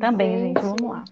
Também, gente, vamos lá.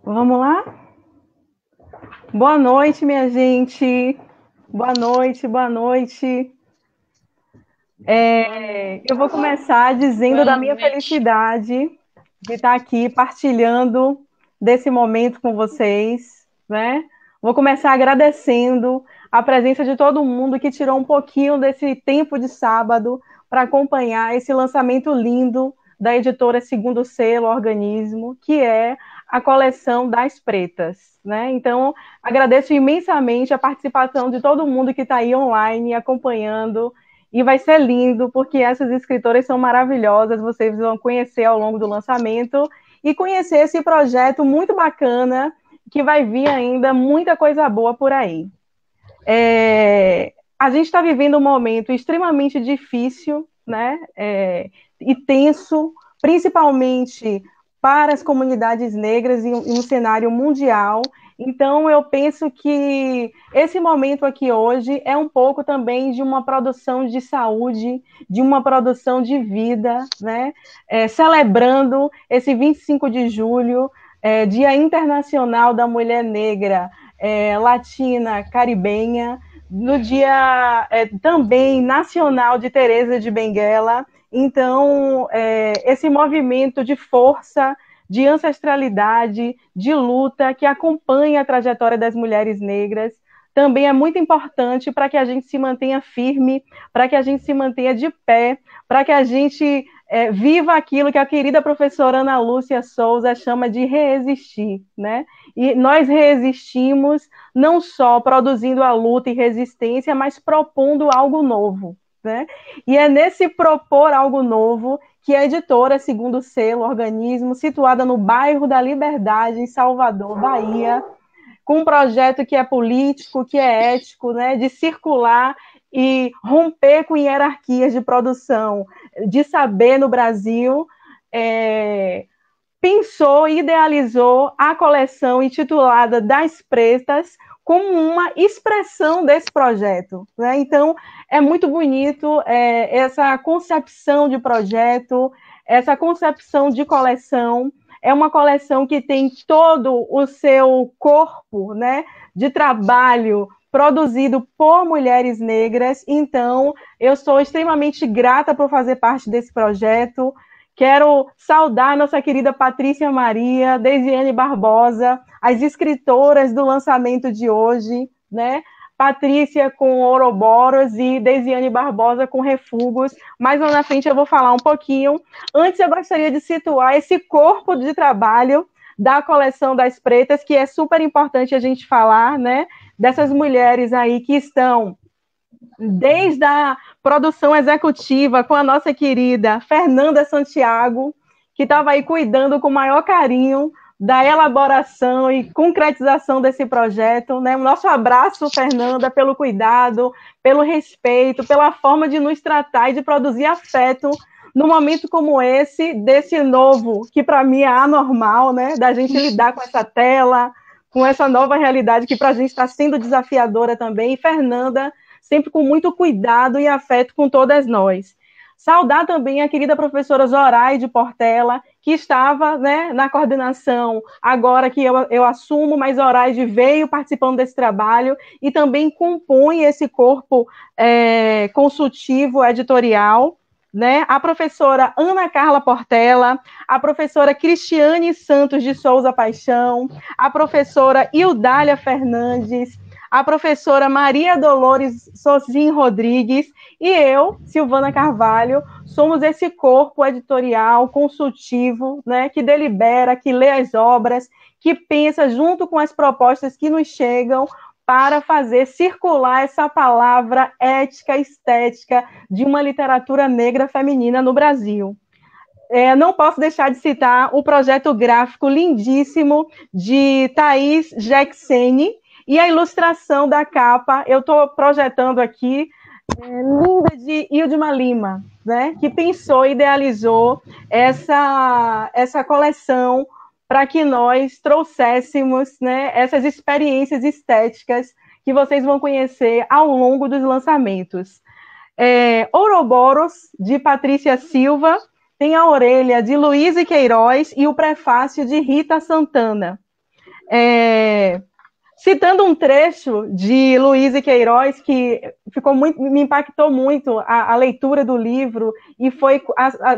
Vamos lá? Boa noite, minha gente. Boa noite, boa noite. Eu vou começar dizendo da minha felicidade de estar aqui partilhando desse momento com vocês, né? Vou começar agradecendo a presença de todo mundo que tirou um pouquinho desse tempo de sábado para acompanhar esse lançamento lindo da editora Segundo Selo Organismo, que é a coleção das Pretas, né? Então, agradeço imensamente a participação de todo mundo que está aí online acompanhando, e vai ser lindo, porque essas escritoras são maravilhosas, vocês vão conhecer ao longo do lançamento, e conhecer esse projeto muito bacana, que vai vir ainda muita coisa boa por aí. A gente está vivendo um momento extremamente difícil, né? E tenso, principalmente para as comunidades negras em um cenário mundial. Então, eu penso que esse momento aqui hoje é um pouco também de uma produção de saúde, de uma produção de vida, né? Celebrando esse 25 de julho, Dia Internacional da Mulher Negra, Latina, Caribenha, no dia também nacional de Teresa de Benguela. Então, esse movimento de força, de ancestralidade, de luta, que acompanha a trajetória das mulheres negras, também é muito importante para que a gente se mantenha firme, para que a gente se mantenha de pé, para que a gente viva aquilo que a querida professora Ana Lúcia Souza chama de reexistir, né? E nós reexistimos não só produzindo a luta e resistência, mas propondo algo novo, né? E é nesse propor algo novo que a editora Segundo Selo Organismo, situada no bairro da Liberdade, em Salvador, Bahia, com um projeto que é político, que é ético, né, de circular e romper com hierarquias de produção de saber no Brasil, pensou e idealizou a coleção intitulada Das Pretas como uma expressão desse projeto, né? Então, é muito bonito essa concepção de projeto, essa concepção de coleção. É uma coleção que tem todo o seu corpo, né, de trabalho produzido por mulheres negras. Então, eu sou extremamente grata por fazer parte desse projeto. Quero saudar nossa querida Patrícia Maria, Deisiane Barbosa, as escritoras do lançamento de hoje, né? Patrícia com Ouroboros e Deisiane Barbosa com Refugos. Mais lá na frente eu vou falar um pouquinho. Antes eu gostaria de situar esse corpo de trabalho da coleção das Pretas, que é super importante a gente falar, né? Dessas mulheres aí que estão desde a produção executiva com a nossa querida Fernanda Santiago, que estava aí cuidando com o maior carinho da elaboração e concretização desse projeto, né? O nosso abraço, Fernanda, pelo cuidado, pelo respeito, pela forma de nos tratar e de produzir afeto num momento como esse, desse novo, que para mim é anormal, né? Da gente lidar com essa tela, com essa nova realidade que para a gente está sendo desafiadora também. E Fernanda, sempre com muito cuidado e afeto com todas nós. Saudar também a querida professora Zoraide Portela, que estava, né, na coordenação, agora que eu assumo, mas Zoraide veio participando desse trabalho e também compõe esse corpo consultivo editorial, né? A professora Ana Carla Portela, a professora Cristiane Santos de Souza Paixão, a professora Ildália Fernandes, a professora Maria Dolores Sozin Rodrigues e eu, Silvana Carvalho, somos esse corpo editorial, consultivo, né, que delibera, que lê as obras, que pensa junto com as propostas que nos chegam para fazer circular essa palavra ética, estética de uma literatura negra feminina no Brasil. Não posso deixar de citar o projeto gráfico lindíssimo de Thaís Jacksene, e a ilustração da capa, eu estou projetando aqui, linda, de Ildima Lima, né, que pensou e idealizou essa coleção para que nós trouxéssemos, né, essas experiências estéticas que vocês vão conhecer ao longo dos lançamentos. Ouroboros, de Patrícia Silva, tem a orelha de Luísa Queiroz e o prefácio de Rita Santana. Citando um trecho de Luísa Queiroz, que me impactou muito a leitura do livro, e foi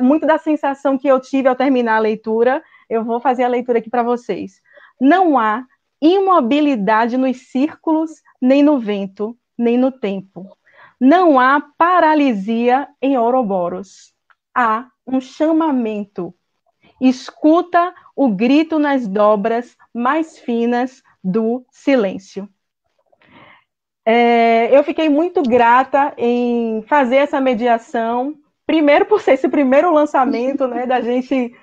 muito da sensação que eu tive ao terminar a leitura. Eu vou fazer a leitura aqui para vocês. Não há imobilidade nos círculos, nem no vento, nem no tempo. Não há paralisia em Ouroboros. Há um chamamento. Escuta o grito nas dobras mais finas do silêncio. Eu fiquei muito grata em fazer essa mediação, primeiro por ser esse primeiro lançamento, né, da gente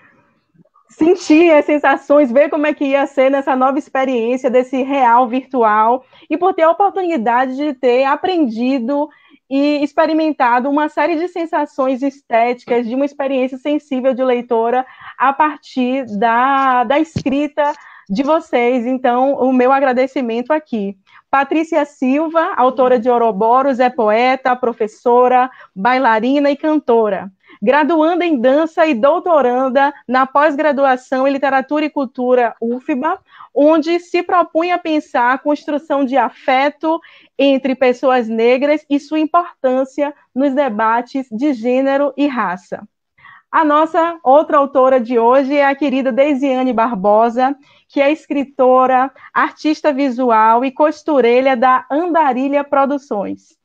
sentir as sensações, ver como é que ia ser nessa nova experiência desse real virtual, e por ter a oportunidade de ter aprendido e experimentado uma série de sensações estéticas, de uma experiência sensível de leitora a partir da escrita de vocês. Então, o meu agradecimento aqui. Patrícia Silva, autora de Ouroboros, é poeta, professora, bailarina e cantora. Graduanda em dança e doutoranda na pós-graduação em literatura e cultura UFBA, onde se propunha pensar a construção de afeto entre pessoas negras e sua importância nos debates de gênero e raça. A nossa outra autora de hoje é a querida Deisiane Barbosa, que é escritora, artista visual e costureira da Andarilha Produções.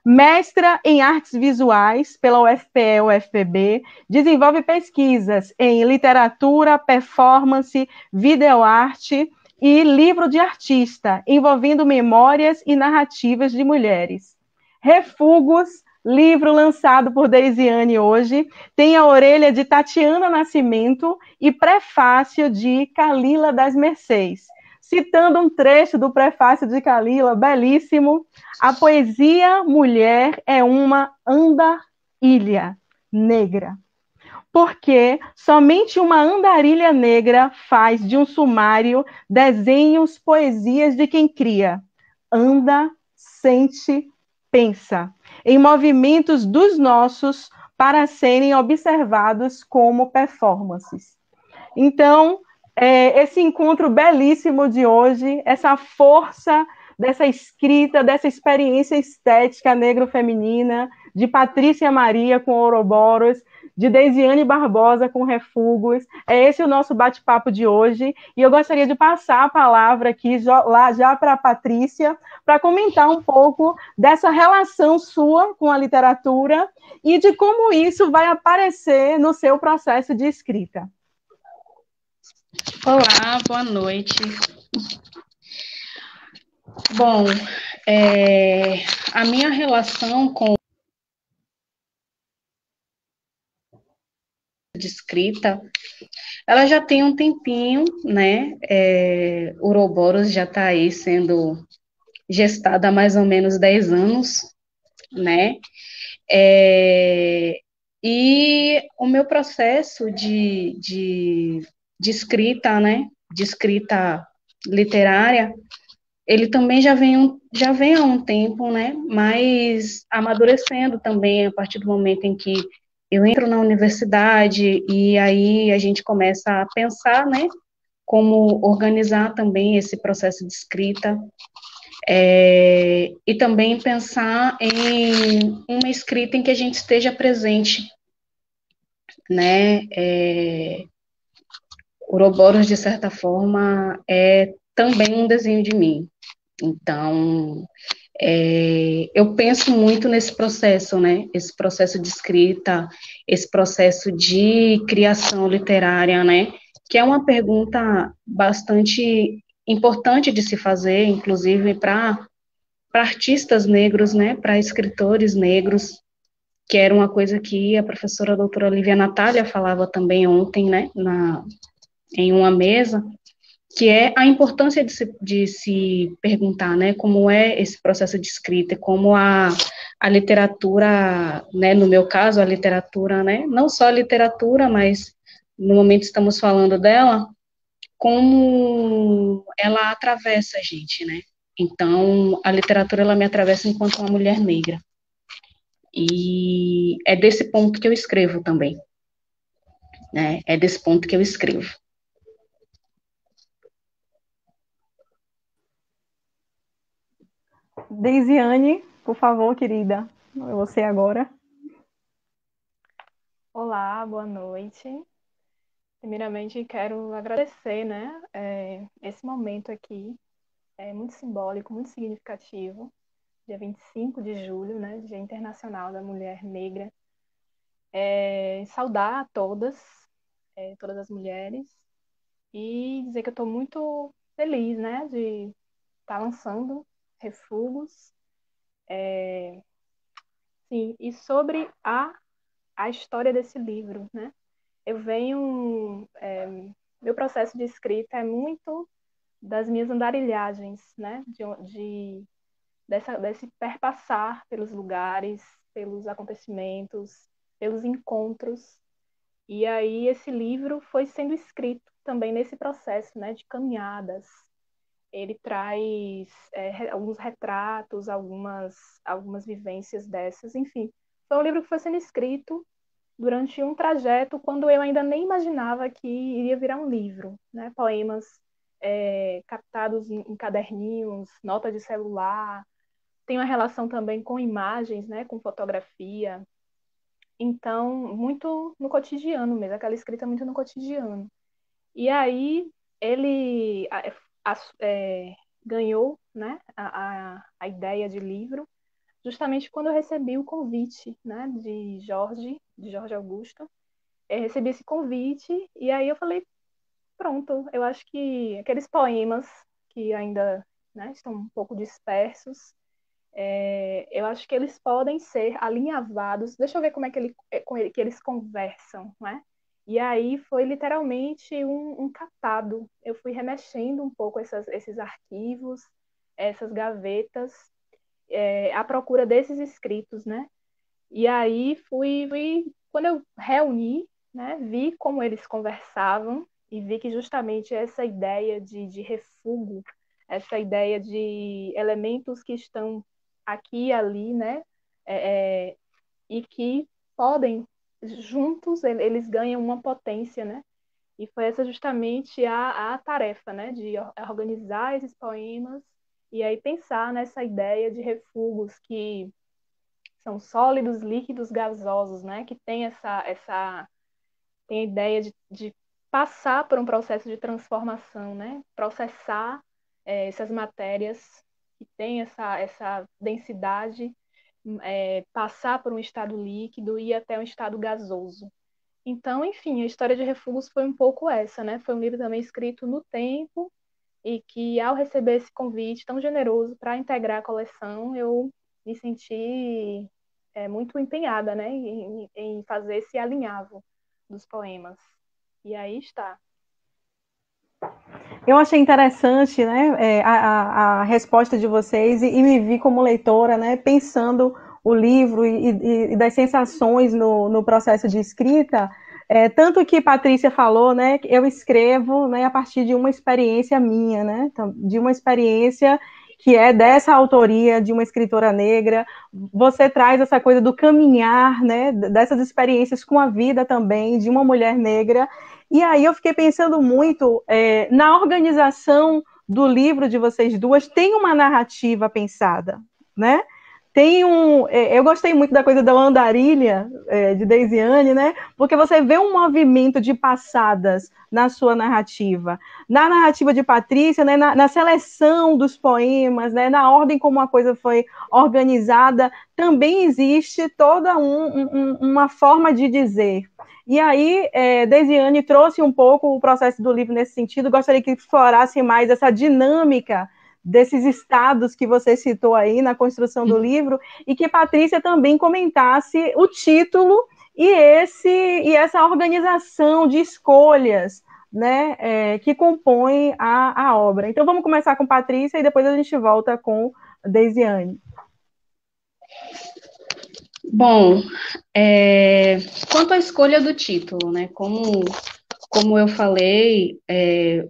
Mestra em artes visuais pela UFPE-UFPB, desenvolve pesquisas em literatura, performance, videoarte e livro de artista, envolvendo memórias e narrativas de mulheres. Refugos, livro lançado por Deisiane hoje, tem a orelha de Tatiana Nascimento e prefácio de Calila das Mercês. Citando um trecho do prefácio de Calila, belíssimo: a poesia mulher é uma andarilha negra, porque somente uma andarilha negra faz de um sumário desenhos, poesias de quem cria. Anda, sente, pensa, em movimentos dos nossos para serem observados como performances. Então, esse encontro belíssimo de hoje, essa força dessa escrita, dessa experiência estética negro-feminina, de Patrícia Maria com Ouroboros, de Deisiane Barbosa com Refugos, é esse o nosso bate-papo de hoje, e eu gostaria de passar a palavra aqui já para a Patrícia, para comentar um pouco dessa relação sua com a literatura e de como isso vai aparecer no seu processo de escrita. Olá, boa noite. Bom, a minha relação com de escrita, ela já tem um tempinho, né? Ouroboros já está aí sendo gestada há mais ou menos 10 anos, né? E o meu processo de escrita, né? De escrita literária, ele também já vem há um tempo, né? Mas amadurecendo também a partir do momento em que eu entro na universidade e aí a gente começa a pensar, né? Como organizar também esse processo de escrita, e também pensar em uma escrita em que a gente esteja presente, né? Ouroboros, de certa forma, é também um desenho de mim. Então, eu penso muito nesse processo, né? Esse processo de escrita, esse processo de criação literária, né? Que é uma pergunta bastante importante de se fazer, inclusive para artistas negros, né? Para escritores negros, que era uma coisa que a professora doutora Lívia Natália falava também ontem, né? Em uma mesa, que é a importância de se perguntar, né, como é esse processo de escrita, como a literatura, né, no meu caso, a literatura, né, não só a literatura, mas no momento estamos falando dela, como ela atravessa a gente, né, então a literatura, ela me atravessa enquanto uma mulher negra, e é desse ponto que eu escrevo também, né, é desse ponto que eu escrevo. Deisiane, por favor, querida, você agora. Olá, boa noite. Primeiramente, quero agradecer, esse momento aqui é muito simbólico, muito significativo, dia 25 de julho, né, Dia Internacional da Mulher Negra. Saudar a todas, todas as mulheres, e dizer que eu estou muito feliz, né, de estar lançando Refugos. Sim, e sobre a história desse livro, né? Eu venho, meu processo de escrita é muito das minhas andarilhagens, né? Desse perpassar pelos lugares, pelos acontecimentos, pelos encontros. E aí esse livro foi sendo escrito também nesse processo, né? De caminhadas. Ele traz alguns retratos, algumas vivências dessas, enfim. Foi um livro que foi sendo escrito durante um trajeto quando eu ainda nem imaginava que iria virar um livro, né? Poemas captados em caderninhos, nota de celular, tem uma relação também com imagens, né? Com fotografia. Então, muito no cotidiano mesmo, aquela escrita muito no cotidiano. E aí ele ganhou, né, a ideia de livro justamente quando eu recebi o convite, né, de Jorge Augusto. Eu recebi esse convite e aí eu falei, pronto, eu acho que aqueles poemas que ainda, né, estão um pouco dispersos, eu acho que eles podem ser alinhavados. Deixa eu ver como é que eles conversam, né? E aí foi literalmente um catado. Eu fui remexendo um pouco esses arquivos, essas gavetas, à procura desses escritos, né? E aí quando eu reuni, né, vi como eles conversavam e vi que justamente essa ideia de refúgio, essa ideia de elementos que estão aqui e ali, né, e que podem, juntos, eles ganham uma potência, né? E foi essa justamente a tarefa, né, de organizar esses poemas e aí pensar nessa ideia de refugos que são sólidos, líquidos, gasosos, né? Que tem a ideia de passar por um processo de transformação, né? Processar essas matérias que têm essa densidade, passar por um estado líquido e até um estado gasoso. Então, enfim, a história de Refugos foi um pouco essa, né? Foi um livro também escrito no tempo e que, ao receber esse convite tão generoso para integrar a coleção, eu me senti muito empenhada, né, em fazer esse alinhavo dos poemas. E aí está. Eu achei interessante, né, a resposta de vocês e me vi como leitora, né, pensando o livro e das sensações no processo de escrita, tanto que Patrícia falou, né, que eu escrevo, né, a partir de uma experiência minha, né, então, de uma experiência que é dessa autoria de uma escritora negra. Você traz essa coisa do caminhar, né, dessas experiências com a vida também de uma mulher negra. E aí eu fiquei pensando muito na organização do livro de vocês duas. Tem uma narrativa pensada, né? Eu gostei muito da coisa da andarilha de Deisiane, né? Porque você vê um movimento de passadas na sua narrativa. Na narrativa de Patrícia, né? Na seleção dos poemas, né? Na ordem como a coisa foi organizada, também existe toda uma forma de dizer. E aí, Deisiane trouxe um pouco o processo do livro nesse sentido. Gostaria que explorasse mais essa dinâmica desses estados que você citou aí na construção do livro, e que Patrícia também comentasse o título e essa organização de escolhas, né, que compõem a obra. Então vamos começar com Patrícia e depois a gente volta com Deisiane. Bom, quanto à escolha do título, né, como eu falei,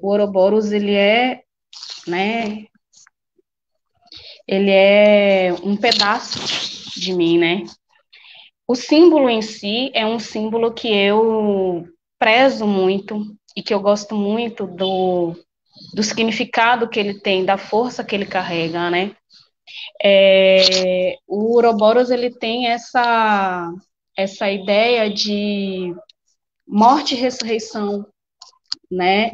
o Ouroboros, né, ele é um pedaço de mim, né? O símbolo em si é um símbolo que eu prezo muito e que eu gosto muito do significado que ele tem, da força que ele carrega, né? O Ouroboros, ele tem essa ideia de morte e ressurreição, né?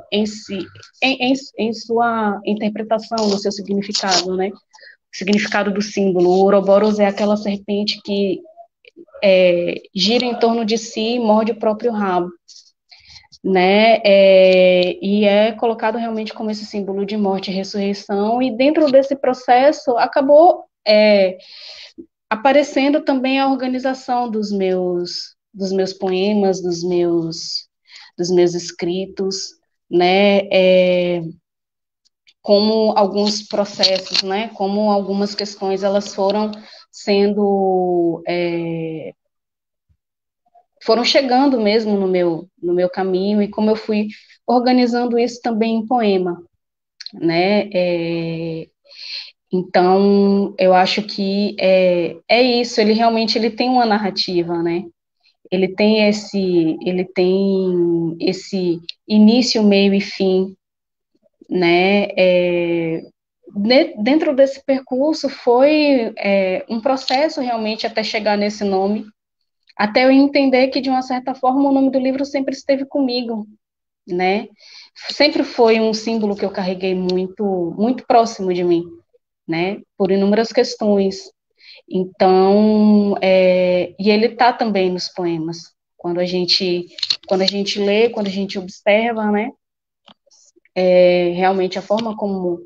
Em si, em sua interpretação, no seu significado, né? significado do símbolo. O Ouroboros é aquela serpente que gira em torno de si e morde o próprio rabo, né? E é colocado realmente como esse símbolo de morte e ressurreição, e dentro desse processo acabou aparecendo também a organização dos meus poemas, dos meus escritos, né? Como alguns processos, né? Como algumas questões elas foram chegando mesmo no meu caminho, e como eu fui organizando isso também em poema, né? Então, eu acho que é isso, ele realmente ele tem uma narrativa, né? Ele tem esse início, meio e fim, né? Dentro desse percurso foi um processo realmente até chegar nesse nome, até eu entender que, de uma certa forma, o nome do livro sempre esteve comigo, né? Sempre foi um símbolo que eu carreguei muito, muito próximo de mim, né? Por inúmeras questões. Então, e ele está também nos poemas. Quando a gente lê, quando a gente observa, né? Realmente a forma como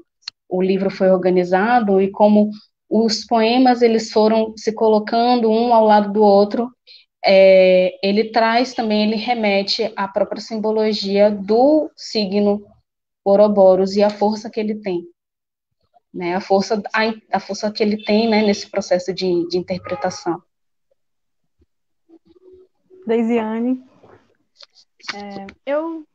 o livro foi organizado e como os poemas eles foram se colocando um ao lado do outro, ele traz também, ele remete à própria simbologia do signo Ouroboros e a força que ele tem, né? A força que ele tem, né, nesse processo de interpretação. Deisiane. Eu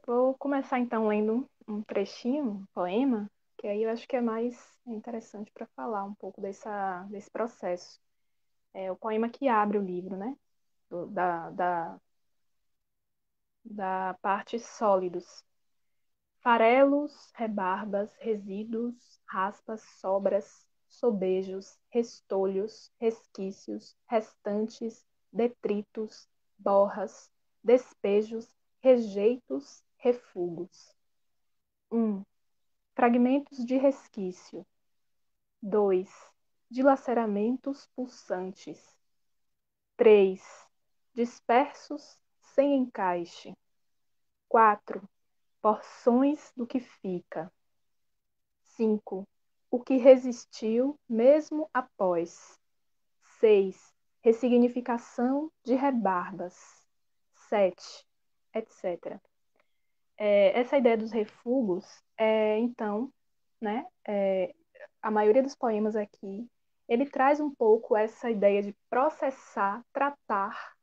vou começar então lendo um trechinho, um poema, que aí eu acho que é mais interessante para falar um pouco desse processo. É o poema que abre o livro, né? Da parte sólidos. Farelos, rebarbas, resíduos, raspas, sobras, sobejos, restolhos, resquícios, restantes, detritos, borras, despejos, rejeitos, refugos. 1. Fragmentos de resquício. 2. Dilaceramentos pulsantes. 3. Dispersos sem encaixe. 4. Porções do que fica. 5. O que resistiu mesmo após. 6. Ressignificação de rebarbas. 7. Etc. Essa ideia dos refugos então, né, a maioria dos poemas aqui, ele traz um pouco essa ideia de processar, tratar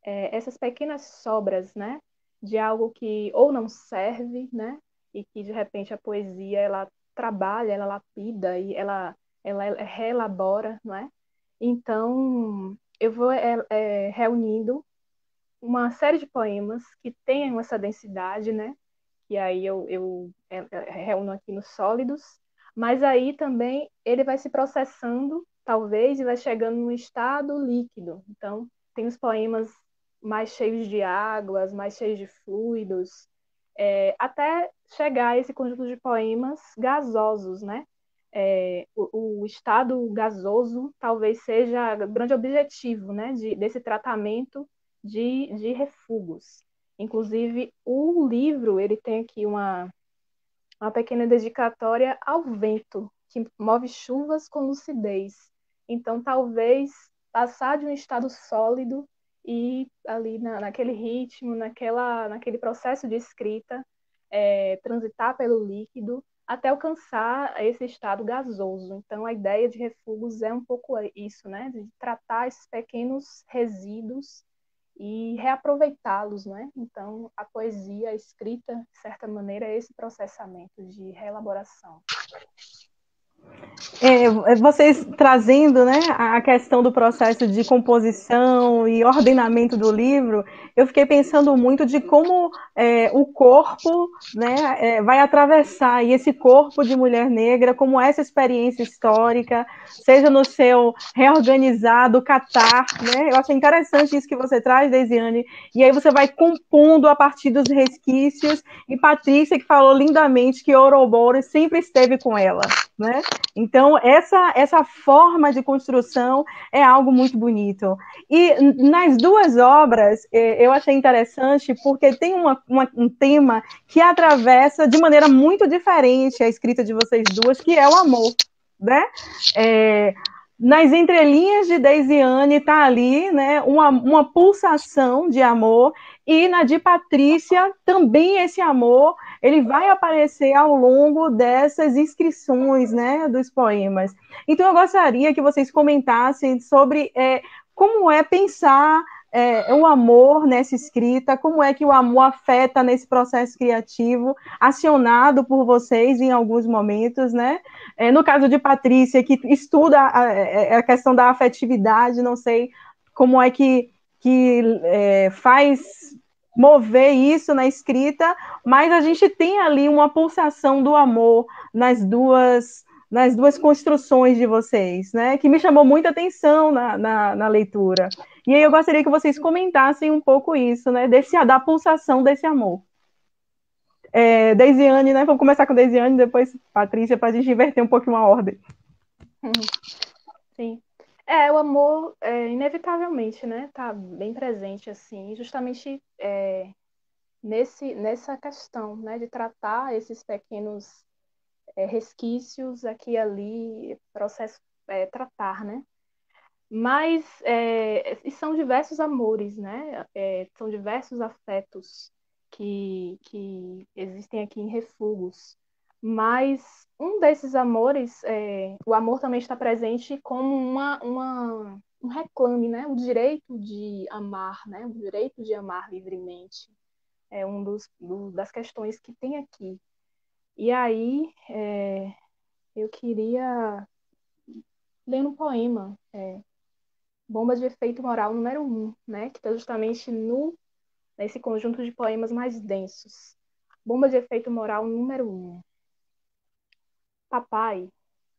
essas pequenas sobras, né, de algo que ou não serve, né, e que de repente a poesia ela trabalha, ela lapida e ela reelabora, não é? Então eu vou reunindo uma série de poemas que tenham essa densidade, né? E aí eu reúno aqui nos sólidos, mas aí também ele vai se processando, talvez, e vai chegando num estado líquido. Então, tem os poemas mais cheios de águas, mais cheios de fluidos, até chegar a esse conjunto de poemas gasosos, né? O estado gasoso talvez seja o grande objetivo, né, desse tratamento de refugos. Inclusive, o livro ele tem aqui uma pequena dedicatória ao vento, que move chuvas com lucidez. Então, talvez passar de um estado sólido e ali naquele ritmo, naquele processo de escrita, transitar pelo líquido até alcançar esse estado gasoso. Então, a ideia de refugos é um pouco isso, né? De tratar esses pequenos resíduos e reaproveitá-los, né? Então, a poesia, a escrita, de certa maneira, é esse processamento de reelaboração. Vocês trazendo, né, a questão do processo de composição e ordenamento do livro, eu fiquei pensando muito de como o corpo, né, vai atravessar, e esse corpo de mulher negra, como essa experiência histórica, seja no seu reorganizado, catar, né? Eu achei interessante isso que você traz, Deisiane, e aí você vai compondo a partir dos resquícios, e Patrícia que falou lindamente que Ouroboros sempre esteve com ela, né? Então, essa forma de construção é algo muito bonito. E nas duas obras, eu achei interessante porque tem um tema que atravessa de maneira muito diferente a escrita de vocês duas, que é o amor, né? Nas entrelinhas de Deisiane está ali, né, uma pulsação de amor, e na de Patrícia também esse amor ele vai aparecer ao longo dessas inscrições, né, dos poemas. Então eu gostaria que vocês comentassem sobre como é pensar o amor nessa escrita, como é que o amor afeta nesse processo criativo, acionado por vocês em alguns momentos, né? No caso de Patrícia, que estuda a questão da afetividade, não sei como é que faz mover isso na escrita, mas a gente tem ali uma pulsação do amor nas duas construções de vocês, né? Que me chamou muita atenção na leitura. E aí eu gostaria que vocês comentassem um pouco isso, né? Da pulsação desse amor. Deisiane, né? Vamos começar com Deisiane, depois Patrícia, para a gente inverter um pouquinho a ordem. Sim. O amor, inevitavelmente, né? Tá bem presente, assim, justamente nessa questão, né? De tratar esses pequenos resquícios aqui e ali, processo, tratar, né? Mas e são diversos amores, né? São diversos afetos que existem aqui em Refugos. Mas um desses amores, o amor também está presente como um reclame, né? O direito de amar, né? O direito de amar livremente. É das questões que tem aqui. E aí, eu queria ler um poema, Bomba de Efeito Moral número 1, né? Que está justamente nesse conjunto de poemas mais densos. Bomba de Efeito Moral número 1. Papai,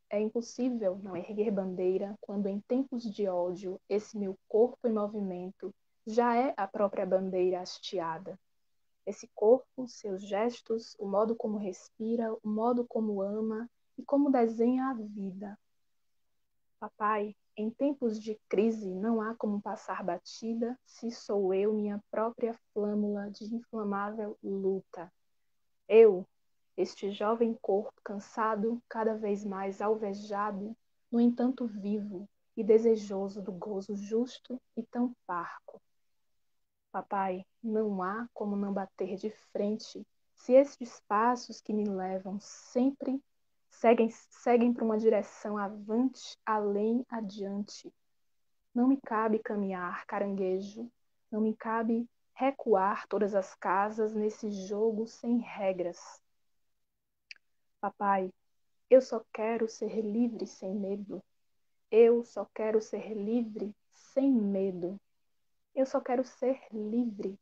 é impossível não erguer bandeira quando em tempos de ódio esse meu corpo em movimento já é a própria bandeira hasteada. Esse corpo, seus gestos, o modo como respira, o modo como ama e como desenha a vida. Papai, em tempos de crise não há como passar batida se sou eu minha própria flâmula de inflamável luta. Eu, este jovem corpo cansado, cada vez mais alvejado, no entanto vivo e desejoso do gozo justo e tão parco. Papai, não há como não bater de frente se estes passos que me levam sempre seguem para uma direção avante, além, adiante. Não me cabe caminhar caranguejo, não me cabe recuar todas as casas nesse jogo sem regras. Papai, eu só quero ser livre sem medo. Eu só quero ser livre sem medo. Eu só quero ser livre.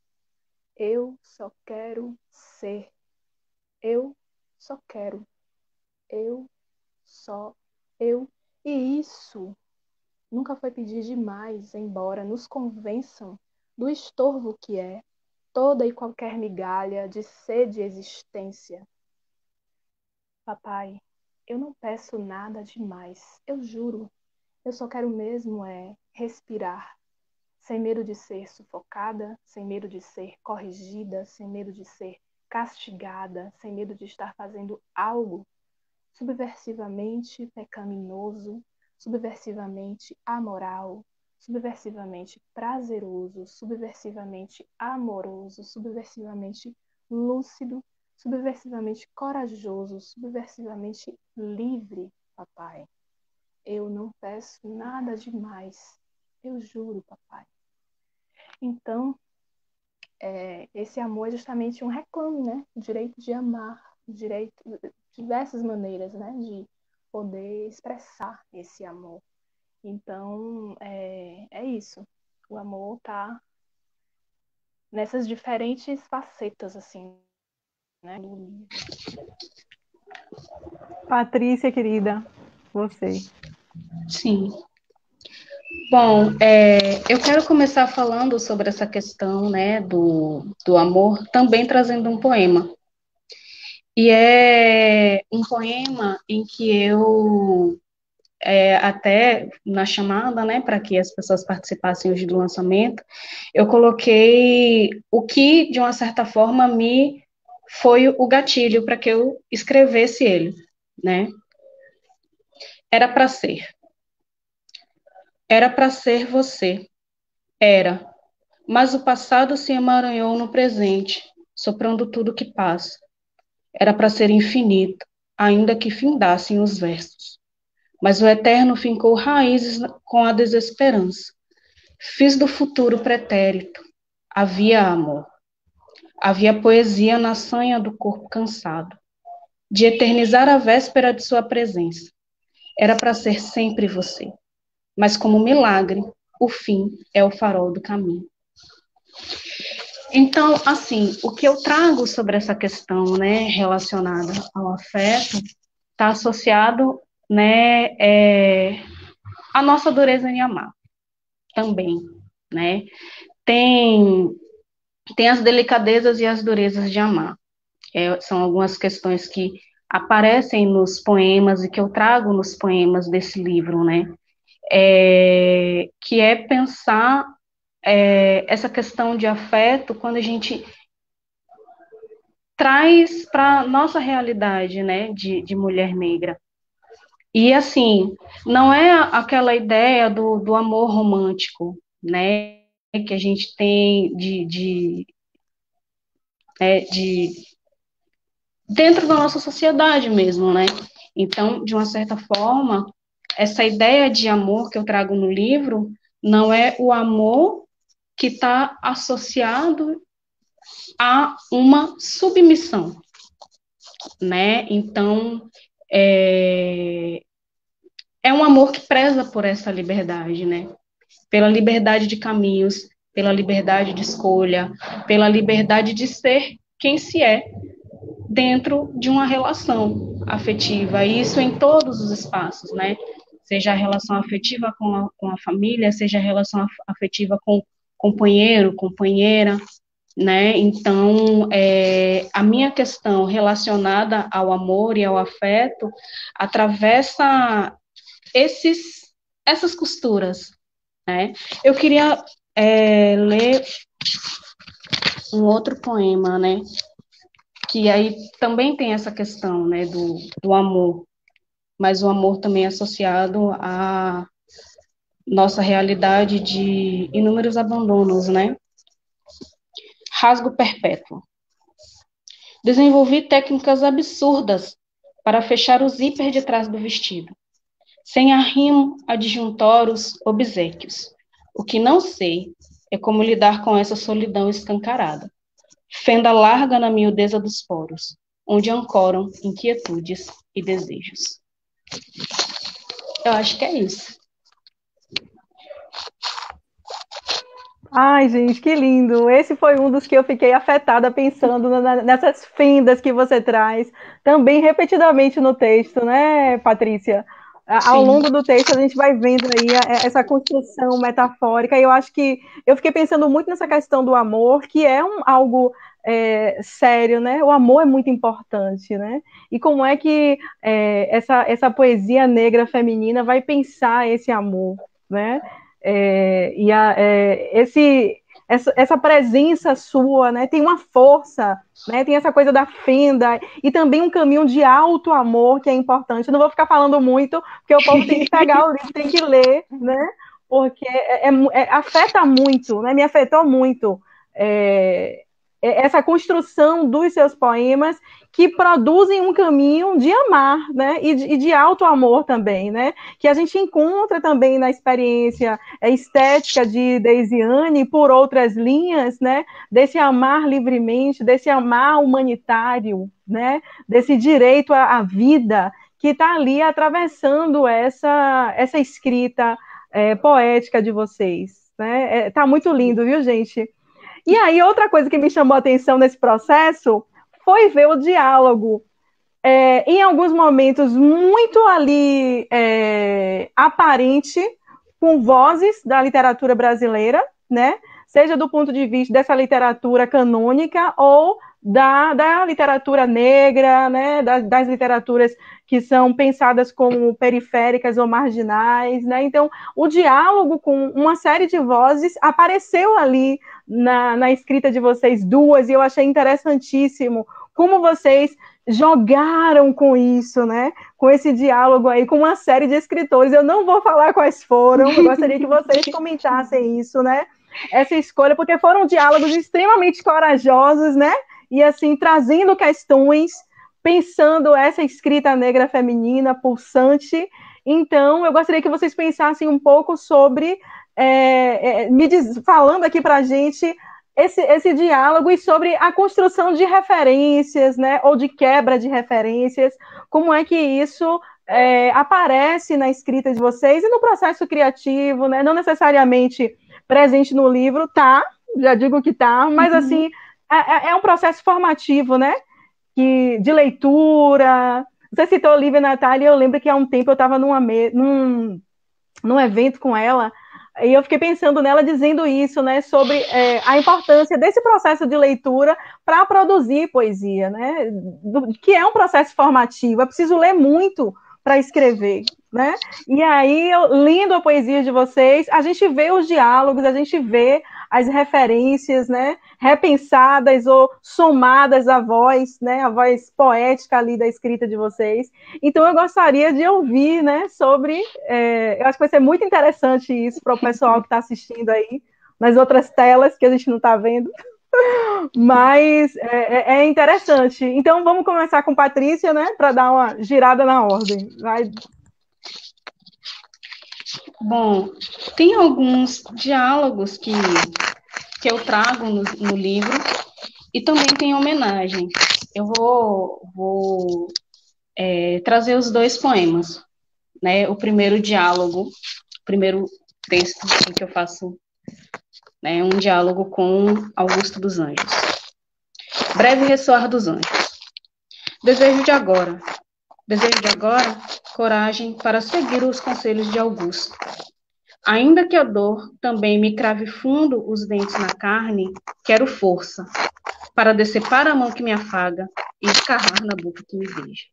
Eu só quero ser. Eu só quero. Eu só. Eu. E isso nunca foi pedir demais, embora nos convençam do estorvo que é toda e qualquer migalha de sede e existência. Papai, eu não peço nada demais, eu juro. Eu só quero mesmo respirar, sem medo de ser sufocada, sem medo de ser corrigida, sem medo de ser castigada, sem medo de estar fazendo algo subversivamente pecaminoso, subversivamente amoral, subversivamente prazeroso, subversivamente amoroso, subversivamente lúcido, subversivamente corajoso, subversivamente livre, papai. Eu não peço nada demais. Eu juro, papai. Então, esse amor é justamente um reclame, né? O direito de amar, o direito, diversas maneiras, né? De poder expressar esse amor. Então, é isso. O amor está nessas diferentes facetas, assim, né? Do livro. Patrícia, querida, você. Sim. Bom, eu quero começar falando sobre essa questão, né, do amor, também trazendo um poema. E é um poema em que eu, até na chamada, né, para que as pessoas participassem hoje do lançamento, eu coloquei o que, de uma certa forma, me foi o gatilho para que eu escrevesse ele, né? Era para ser. Era para ser você. Era. Mas o passado se emaranhou no presente, soprando tudo que passa. Era para ser infinito, ainda que findassem os versos. Mas o eterno fincou raízes com a desesperança. Fiz do futuro pretérito. Havia amor. Havia poesia na sanha do corpo cansado, de eternizar a véspera de sua presença. Era para ser sempre você. Mas como milagre, o fim é o farol do caminho. Então, assim, o que eu trago sobre essa questão, né, relacionada ao afeto, está associado, né, à nossa dureza em amar, também, né? Tem as delicadezas e as durezas de amar. São algumas questões que aparecem nos poemas e que eu trago nos poemas desse livro, né? Que é pensar essa questão de afeto quando a gente traz para nossa realidade, né, de mulher negra. E, assim, não é aquela ideia do amor romântico, né, que a gente tem dentro da nossa sociedade mesmo, né? Então, de uma certa forma, essa ideia de amor que eu trago no livro não é o amor que está associado a uma submissão, né? Então, é um amor que preza por essa liberdade, né? Pela liberdade de caminhos, pela liberdade de escolha, pela liberdade de ser quem se é dentro de uma relação afetiva, e isso em todos os espaços, né? Seja a relação afetiva com a família, seja a relação afetiva com companheiro, companheira, né? Então, a minha questão relacionada ao amor e ao afeto atravessa essas costuras, né? Eu queria ler um outro poema, né? Que aí também tem essa questão, né, do amor, mas o amor também é associado à nossa realidade de inúmeros abandonos, né? Rasgo perpétuo. Desenvolvi técnicas absurdas para fechar o zíper de trás do vestido, sem arrimo, adjuntórios, obséquios. O que não sei é como lidar com essa solidão escancarada. Fenda larga na miudeza dos poros, onde ancoram inquietudes e desejos. Eu acho que é isso. Ai, gente, que lindo! Esse foi um dos que eu fiquei afetada pensando nessas fendas que você traz, também repetidamente no texto, né, Patrícia? Ao Sim. longo do texto a gente vai vendo aí essa construção metafórica, e eu acho que eu fiquei pensando muito nessa questão do amor, que é algo sério, né? O amor é muito importante, né? E como é que essa poesia negra feminina vai pensar esse amor, né? Essa presença sua, né, tem uma força, né, tem essa coisa da fenda, e também um caminho de alto amor que é importante. Eu não vou ficar falando muito, porque o povo tem que pegar o livro, tem que ler, né, porque afeta muito, né, me afetou muito essa construção dos seus poemas que produzem um caminho de amar, né, e de alto amor também, né, que a gente encontra também na experiência estética de Deisiane por outras linhas, né, desse amar livremente, desse amar humanitário, né, desse direito à vida que está ali atravessando essa escrita poética de vocês, né, tá muito lindo, viu, gente? E aí, outra coisa que me chamou a atenção nesse processo foi ver o diálogo. Em alguns momentos, muito ali aparente, com vozes da literatura brasileira, né? Seja do ponto de vista dessa literatura canônica ou da literatura negra, né, das literaturas que são pensadas como periféricas ou marginais, né? Então, o diálogo com uma série de vozes apareceu ali na escrita de vocês duas, e eu achei interessantíssimo como vocês jogaram com isso, né? Com esse diálogo aí, com uma série de escritores. Eu não vou falar quais foram, eu gostaria que vocês comentassem isso, né? Essa escolha, porque foram diálogos extremamente corajosos, né? E assim, trazendo questões, pensando essa escrita negra feminina, pulsante. Então, eu gostaria que vocês pensassem um pouco sobre, falando aqui para a gente, esse diálogo e sobre a construção de referências, né, ou de quebra de referências, como é que isso aparece na escrita de vocês e no processo criativo, né, não necessariamente presente no livro, tá, já digo que tá, mas assim, é um processo formativo, né, de leitura. Você citou Lívia e Natália, eu lembro que há um tempo eu estava num evento com ela, e eu fiquei pensando nela dizendo isso, né, sobre a importância desse processo de leitura para produzir poesia, né, que é um processo formativo, é preciso ler muito para escrever, né, e aí, lendo a poesia de vocês, a gente vê os diálogos, a gente vê as referências, né, repensadas ou somadas à voz, né, a voz poética ali da escrita de vocês. Então, eu gostaria de ouvir, né, sobre... eu acho que vai ser muito interessante isso para o pessoal que está assistindo aí, nas outras telas que a gente não está vendo. Mas é interessante. Então, vamos começar com Patrícia, né, para dar uma girada na ordem. Vai. Bom, tem alguns diálogos que eu trago no livro e também tem homenagem. Eu vou trazer os dois poemas, né? O primeiro diálogo, o primeiro texto em que eu faço, né, um diálogo com Augusto dos Anjos. Breve ressoar dos anjos. Desejo de agora, coragem para seguir os conselhos de Augusto. Ainda que a dor também me crave fundo os dentes na carne, quero força para decepar a mão que me afaga e escarrar na boca que me beija.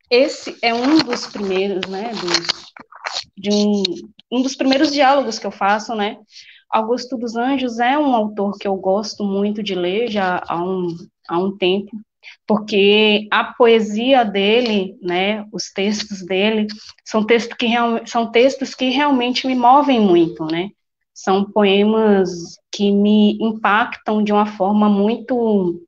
Esse é um dos primeiros, né, um dos primeiros diálogos que eu faço, né? Augusto dos Anjos é um autor que eu gosto muito de ler já há um tempo, porque a poesia dele, né, os textos dele, são textos que realmente me movem muito, né? São poemas que me impactam de uma forma muito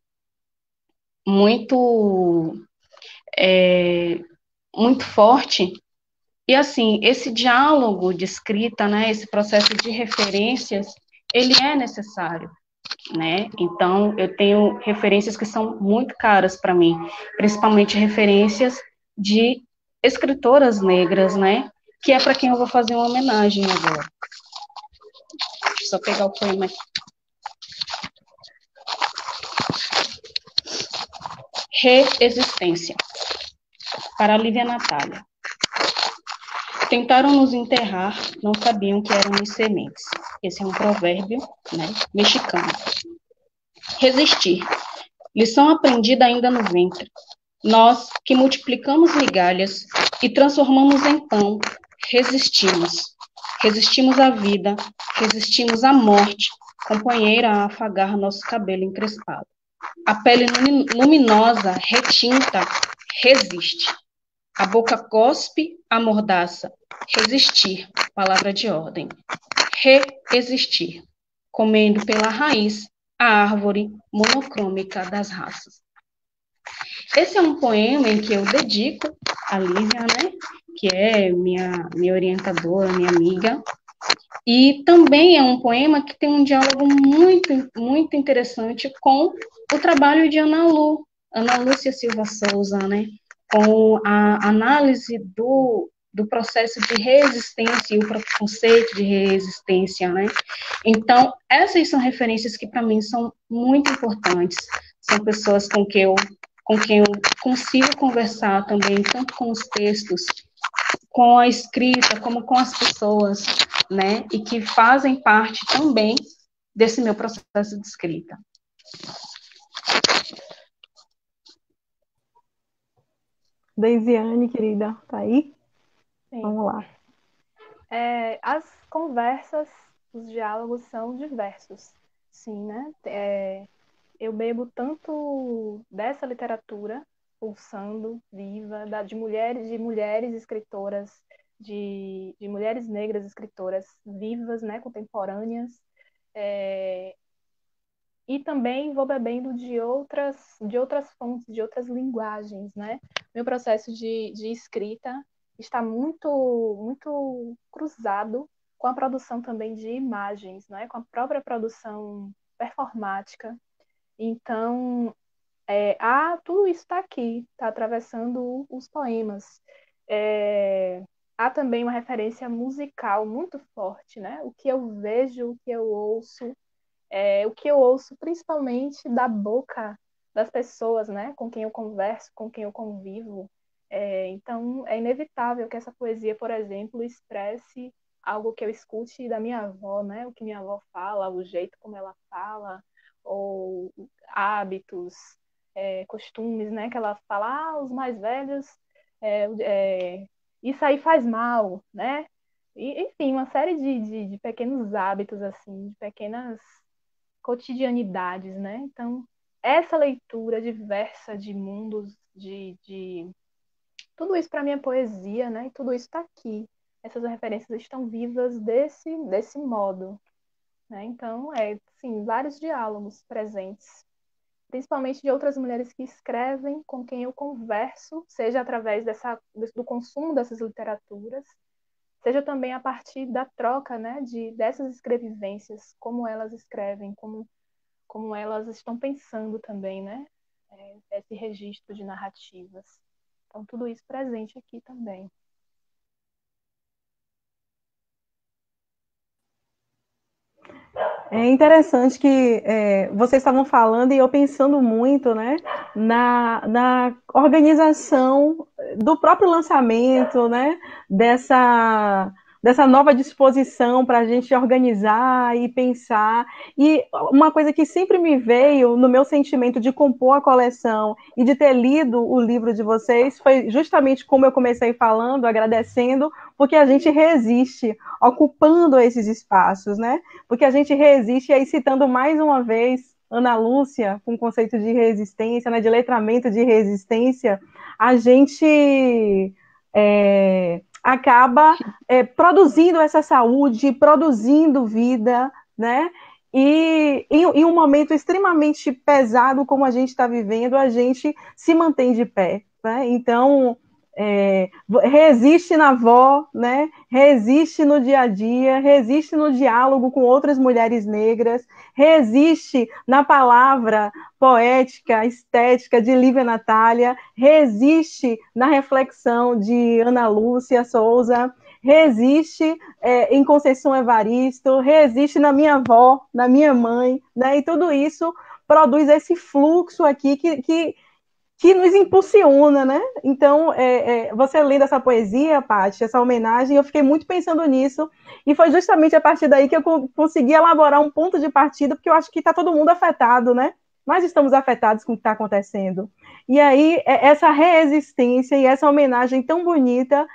forte. E assim, esse diálogo de escrita, né, esse processo de referências, ele é necessário, né? Então, eu tenho referências que são muito caras para mim, principalmente referências de escritoras negras, né? Que é para quem eu vou fazer uma homenagem agora. Deixa eu só pegar o poema aqui. Reexistência. Para Lívia e Natália. Tentaram nos enterrar, não sabiam que éramos sementes. Esse é um provérbio, né, mexicano. Resistir. Lição aprendida ainda no ventre. Nós, que multiplicamos migalhas e transformamos em pão, resistimos. Resistimos à vida, resistimos à morte, companheira a afagar nosso cabelo encrespado. A pele luminosa, retinta, resiste. A boca cospe, amordaça. Resistir, palavra de ordem. Reexistir, comendo pela raiz a árvore monocrômica das raças. Esse é um poema em que eu dedico a Lívia, né, que é minha orientadora, minha amiga, e também é um poema que tem um diálogo muito, muito interessante com o trabalho de Ana Lúcia Silva Souza, né, com a análise do processo de resistência e o conceito de resistência, né? Então, essas são referências que, para mim, são muito importantes. São pessoas com quem eu consigo conversar também, tanto com os textos, com a escrita, como com as pessoas, né? E que fazem parte também desse meu processo de escrita. Deisiane, querida, tá aí? Sim. Vamos lá. As conversas, os diálogos são diversos, sim, né? Eu bebo tanto dessa literatura pulsando, viva, de mulheres escritoras, de mulheres negras escritoras vivas, né, contemporâneas, e também vou bebendo de outras fontes, de outras linguagens, né? Meu processo de escrita está muito cruzado com a produção também de imagens, né? Com a própria produção performática. Então, tudo isso está aqui, está atravessando os poemas. Há também uma referência musical muito forte, né? O que eu vejo, o que eu ouço, o que eu ouço principalmente da boca das pessoas, né? Com quem eu converso, com quem eu convivo. Então, é inevitável que essa poesia, por exemplo, expresse algo que eu escute da minha avó, né? O que minha avó fala, o jeito como ela fala, ou hábitos, costumes, né? Que ela fala, os mais velhos, isso aí faz mal, né? E, enfim, uma série de pequenos hábitos, assim, de pequenas cotidianidades, né? Então, essa leitura diversa de mundos, tudo isso para mim é poesia, né? E tudo isso está aqui. Essas referências estão vivas desse modo, né? Então, sim, vários diálogos presentes, principalmente de outras mulheres que escrevem, com quem eu converso, seja através do consumo dessas literaturas, seja também a partir da troca, né, dessas escrevivências, como elas escrevem, como elas estão pensando também, né, esse registro de narrativas. Então, tudo isso presente aqui também. É interessante que vocês estavam falando e eu pensando muito, né, na organização do próprio lançamento, né, dessa nova disposição para a gente organizar e pensar. E uma coisa que sempre me veio no meu sentimento de compor a coleção e de ter lido o livro de vocês foi justamente como eu comecei falando, agradecendo, porque a gente resiste ocupando esses espaços, né? Porque a gente resiste, e aí citando mais uma vez Ana Lúcia, com o conceito de resistência, né, de letramento de resistência, a gente acaba produzindo essa saúde, produzindo vida, né? E em um momento extremamente pesado como a gente está vivendo, a gente se mantém de pé, né? Então, resiste na avó, né? Resiste no dia a dia, resiste no diálogo com outras mulheres negras, resiste na palavra poética, estética de Lívia Natália, resiste na reflexão de Ana Lúcia Souza, resiste em Conceição Evaristo, resiste na minha avó, na minha mãe, né? E tudo isso produz esse fluxo aqui que nos impulsiona, né? Então, você lendo essa poesia, Paty, essa homenagem, eu fiquei muito pensando nisso, e foi justamente a partir daí que eu consegui elaborar um ponto de partida, porque eu acho que está todo mundo afetado, né? Nós estamos afetados com o que está acontecendo. E aí, essa resistência e essa homenagem tão bonita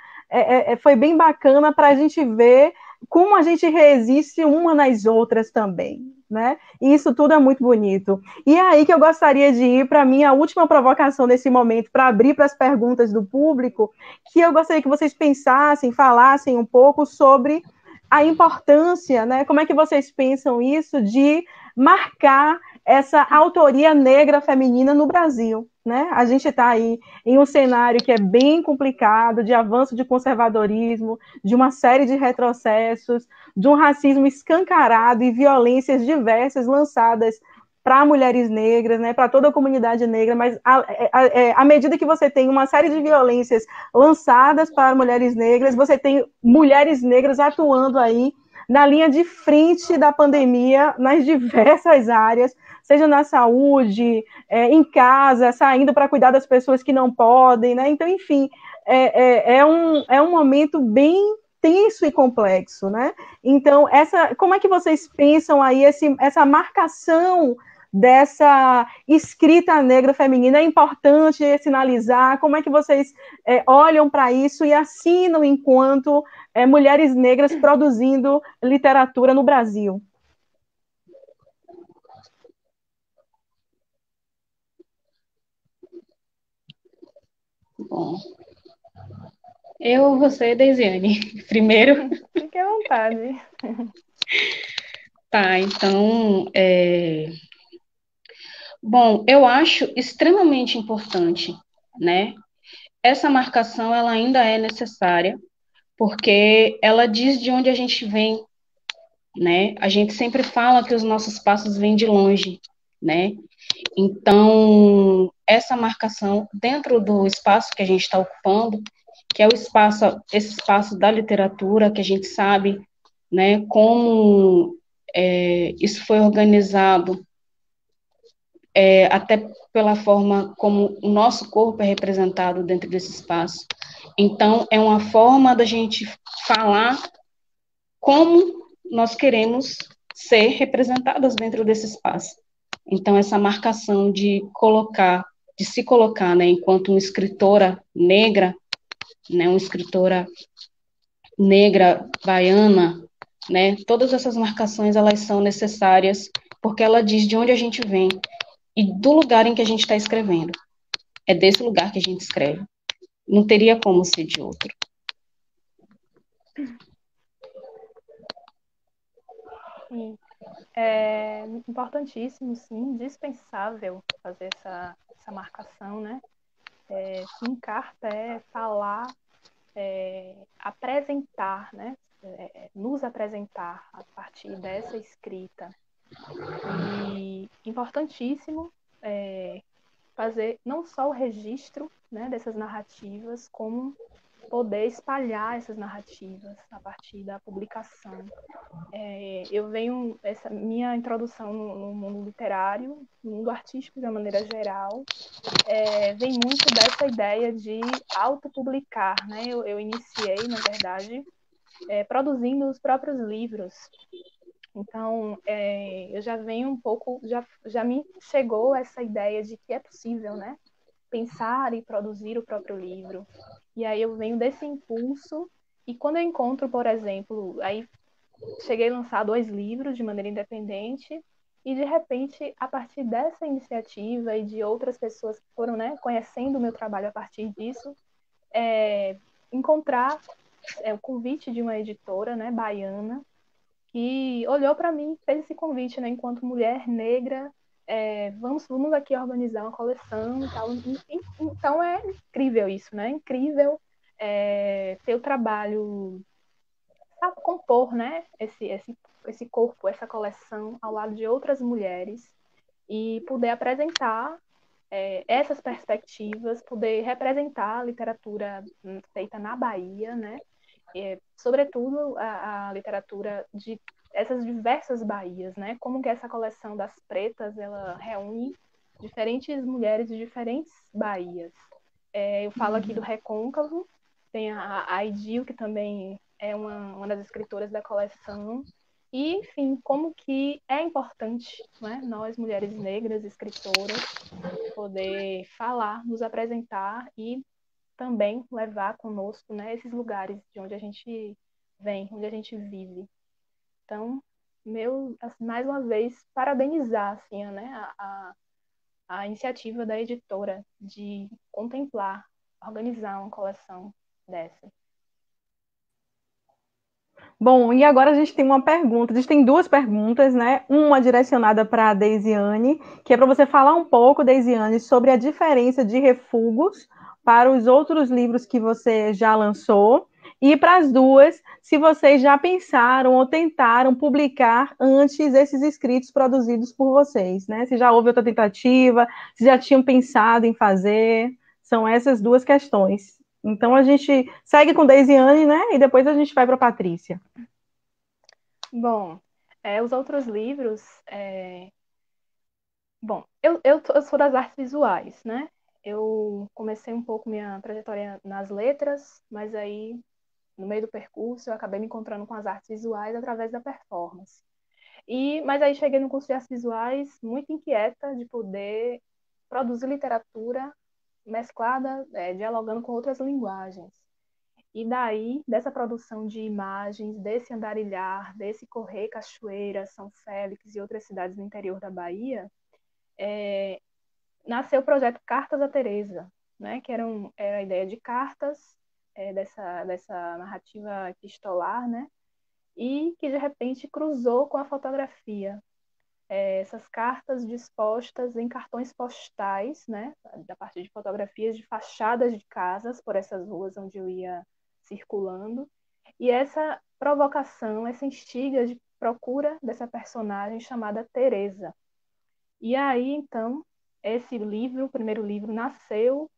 foi bem bacana para a gente ver como a gente resiste uma nas outras também, né? E isso tudo é muito bonito. E é aí que eu gostaria de ir para a minha última provocação nesse momento, para abrir para as perguntas do público, que eu gostaria que vocês pensassem, falassem um pouco sobre a importância, né? Como é que vocês pensam isso de marcar essa autoria negra feminina no Brasil, né? A gente está aí em um cenário que é bem complicado, de avanço de conservadorismo, de uma série de retrocessos, de um racismo escancarado e violências diversas lançadas para mulheres negras, né, para toda a comunidade negra, mas à medida que você tem uma série de violências lançadas para mulheres negras, você tem mulheres negras atuando aí na linha de frente da pandemia, nas diversas áreas, seja na saúde, em casa, saindo para cuidar das pessoas que não podem, né? Então, enfim, é um momento bem extenso e complexo, né? Então, como é que vocês pensam aí essa marcação dessa escrita negra feminina? É importante sinalizar? Como é que vocês olham para isso e assinam enquanto mulheres negras produzindo literatura no Brasil? Bom, você, Deisiane, primeiro. Fique à vontade. Tá, então, bom, eu acho extremamente importante, né? Essa marcação, ela ainda é necessária, porque ela diz de onde a gente vem, né? A gente sempre fala que os nossos passos vêm de longe, né? Então, essa marcação dentro do espaço que a gente está ocupando, que é esse espaço da literatura, que a gente sabe, né, como isso foi organizado, até pela forma como o nosso corpo é representado dentro desse espaço. Então, é uma forma da gente falar como nós queremos ser representadas dentro desse espaço. Então, essa marcação de se colocar, né, enquanto uma escritora negra, né, uma escritora negra, baiana, né, todas essas marcações, elas são necessárias, porque ela diz de onde a gente vem e do lugar em que a gente está escrevendo. É desse lugar que a gente escreve. Não teria como ser de outro. Sim. É importantíssimo, sim, indispensável fazer essa marcação, né? Sim, carta é falar, apresentar, né? Nos apresentar a partir dessa escrita. E importantíssimo fazer não só o registro, né, dessas narrativas, como poder espalhar essas narrativas a partir da publicação. Eu venho, essa minha introdução no mundo literário, no mundo artístico de uma maneira geral, vem muito dessa ideia de autopublicar, né? Eu iniciei, na verdade, produzindo os próprios livros. Então, eu já venho um pouco, já me chegou essa ideia de que é possível, né? Pensar e produzir o próprio livro. E aí eu venho desse impulso, e quando eu encontro, por exemplo, aí cheguei a lançar 2 livros de maneira independente, e de repente, a partir dessa iniciativa e de outras pessoas que foram, né, conhecendo o meu trabalho a partir disso, encontrar o convite de uma editora, né, baiana, que olhou para mim, fez esse convite, né, enquanto mulher negra, vamos aqui organizar uma coleção e tal. Então é incrível isso, né? Incrível ter o trabalho, sabe, compor, né? Esse corpo, essa coleção ao lado de outras mulheres e poder apresentar essas perspectivas, poder representar a literatura feita na Bahia, né? Sobretudo a literatura de essas diversas Bahias, né? Como que essa coleção das pretas, ela reúne diferentes mulheres de diferentes Bahias. Eu falo aqui do Recôncavo, tem a Idil, que também é uma das escritoras da coleção, e, enfim, como que é importante, né? Nós, mulheres negras, escritoras, poder falar, nos apresentar e também levar conosco, né, esses lugares de onde a gente vem, onde a gente vive. Então, assim, mais uma vez, parabenizar assim, né, a iniciativa da editora de contemplar, organizar uma coleção dessa. Bom, e agora a gente tem uma pergunta, a gente tem 2 perguntas, né? Uma direcionada para a Deisiane, que é para você falar um pouco, Deisiane, sobre a diferença de refugos para os outros livros que você já lançou, e para as 2, se vocês já pensaram ou tentaram publicar antes esses escritos produzidos por vocês, né? Se já houve outra tentativa, se já tinham pensado em fazer, são essas 2 questões. Então a gente segue com Deisiane, né? E depois a gente vai para a Patrícia. Bom, os outros livros. Bom, eu sou das artes visuais, né? Eu comecei um pouco minha trajetória nas letras, mas aí no meio do percurso, eu acabei me encontrando com as artes visuais através da performance. Mas aí cheguei no curso de artes visuais muito inquieta de poder produzir literatura mesclada, dialogando com outras linguagens. E daí, dessa produção de imagens, desse andarilhar, desse correr Cachoeira, São Félix e outras cidades do interior da Bahia, nasceu o projeto Cartas a Teresa, né? Que era a ideia de cartas, dessa narrativa epistolar, né? E que, de repente, cruzou com a fotografia. Essas cartas dispostas em cartões postais, né? Da parte de fotografias de fachadas de casas, por essas ruas onde eu ia circulando. E essa provocação, essa instiga de procura dessa personagem chamada Teresa. E aí, então, esse livro, o primeiro livro, nasceu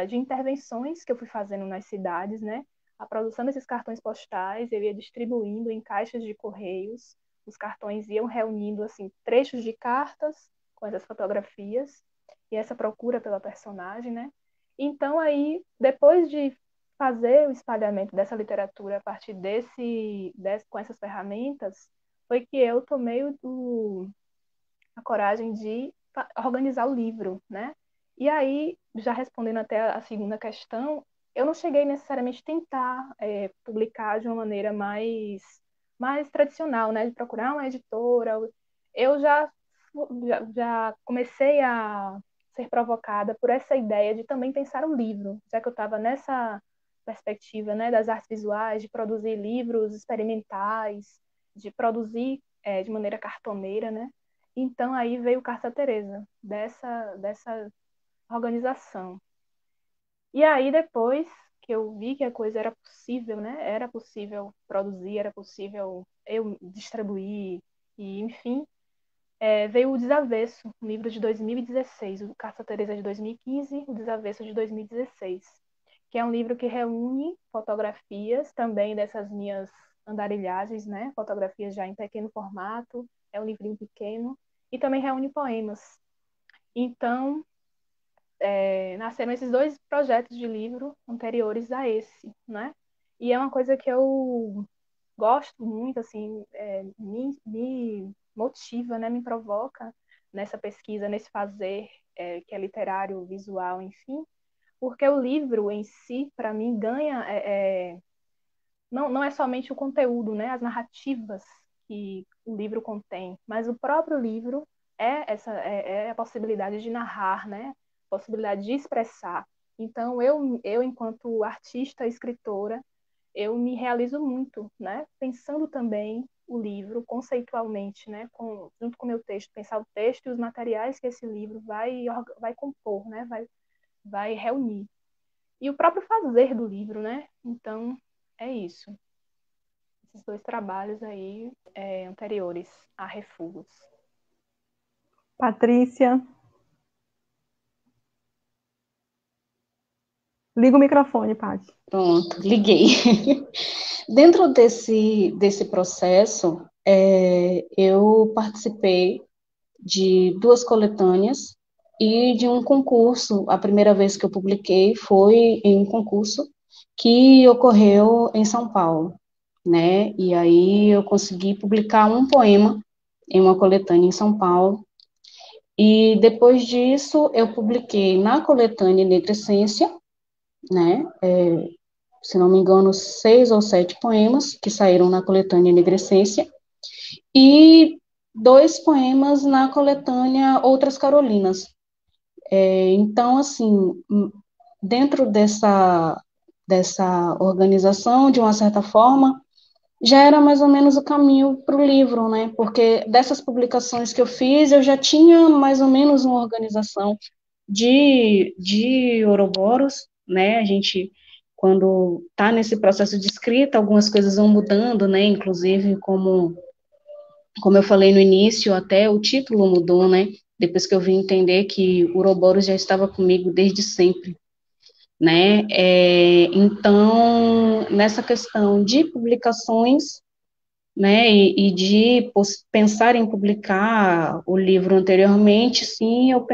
de intervenções que eu fui fazendo nas cidades, né? A produção desses cartões postais, eu ia distribuindo em caixas de correios, os cartões iam reunindo, assim, trechos de cartas com essas fotografias e essa procura pela personagem, né? Então, aí, depois de fazer o espalhamento dessa literatura a partir com essas ferramentas, foi que eu tomei a coragem de organizar o livro, né? E aí, já respondendo até a segunda questão, eu não cheguei necessariamente a tentar publicar de uma maneira mais tradicional, né? De procurar uma editora. Eu já comecei a ser provocada por essa ideia de também pensar um livro, já que eu estava nessa perspectiva, né, das artes visuais, de produzir livros experimentais, de produzir de maneira cartoneira, né? Então, aí veio o Carta Teresa, dessa organização. E aí, depois que eu vi que a coisa era possível, né? Era possível produzir, era possível eu distribuir, e enfim, veio o Desavesso, um livro de 2016, o Carta Teresa de 2015, o Desavesso de 2016, que é um livro que reúne fotografias também dessas minhas andarilhagens, né? Fotografias já em pequeno formato, é um livrinho pequeno, e também reúne poemas. Então, nasceram esses dois projetos de livro anteriores a esse, né? E é uma coisa que eu gosto muito, assim, me motiva, né? Me provoca nessa pesquisa, nesse fazer, que é literário, visual, enfim, porque o livro em si, para mim, ganha... não é somente o conteúdo, né? As narrativas que o livro contém, mas o próprio livro é a possibilidade de narrar, né? Possibilidade de expressar. Então, eu enquanto artista, escritora, eu me realizo muito, né? Pensando também o livro conceitualmente, né? Junto com o meu texto, pensar o texto e os materiais que esse livro vai compor, né? Vai reunir. E o próprio fazer do livro, né? Então, é isso. Esses dois trabalhos aí anteriores a Refugos. Patrícia. Liga o microfone, Paty. Pronto, liguei. Dentro desse processo, eu participei de 2 coletâneas e de um concurso. A primeira vez que eu publiquei foi em um concurso que ocorreu em São Paulo, né? E aí eu consegui publicar um poema em uma coletânea em São Paulo. E depois disso eu publiquei na coletânea Negrescência, né? Se não me engano, 6 ou 7 poemas que saíram na coletânea Negrescência, e 2 poemas na coletânea Outras Carolinas. Então, assim, dentro dessa organização, de uma certa forma, já era mais ou menos o caminho para o livro, né? Porque dessas publicações que eu fiz, eu já tinha mais ou menos uma organização de Ouroboros, né? A gente, quando está nesse processo de escrita, algumas coisas vão mudando, né? Inclusive, como eu falei no início, até o título mudou, né? Depois que eu vim entender que o Ouroboros já estava comigo desde sempre, né? Então, nessa questão de publicações, né, e de pensar em publicar o livro anteriormente, sim, eu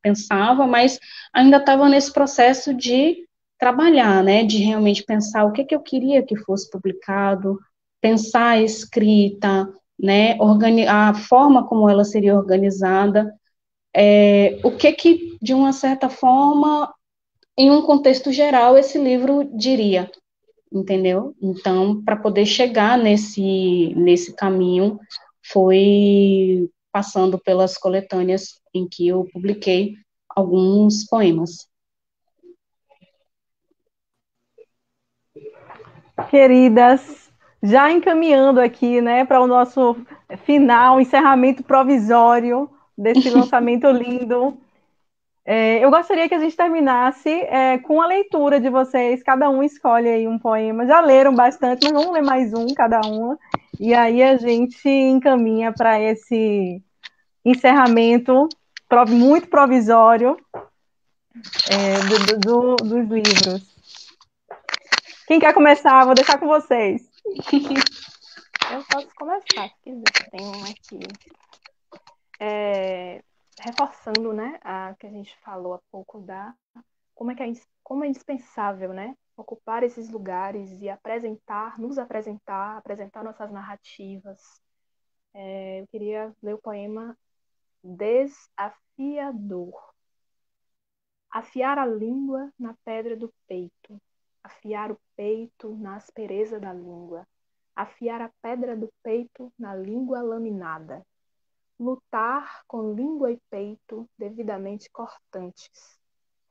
pensava, mas ainda estava nesse processo de trabalhar, né, de realmente pensar o que que eu queria que fosse publicado, pensar a escrita, né, a forma como ela seria organizada, o que, de uma certa forma, em um contexto geral, esse livro diria, entendeu? Então, para poder chegar nesse caminho, foi passando pelas coletâneas em que eu publiquei alguns poemas. Queridas, já encaminhando aqui, né, para o nosso final, encerramento provisório desse lançamento lindo. Eu gostaria que a gente terminasse com a leitura de vocês. Cada um escolhe aí um poema. Já leram bastante, mas vamos ler mais um, cada uma. E aí a gente encaminha para esse encerramento muito provisório dos livros. Quem quer começar? Vou deixar com vocês. Eu posso começar, se quiser. Tem um aqui. Reforçando, né, a que a gente falou há pouco como é indispensável, né, ocupar esses lugares e apresentar nossas narrativas. Eu queria ler o poema Desafiador. Afiar a língua na pedra do peito, afiar o peito na aspereza da língua, afiar a pedra do peito na língua laminada. Lutar com língua e peito devidamente cortantes,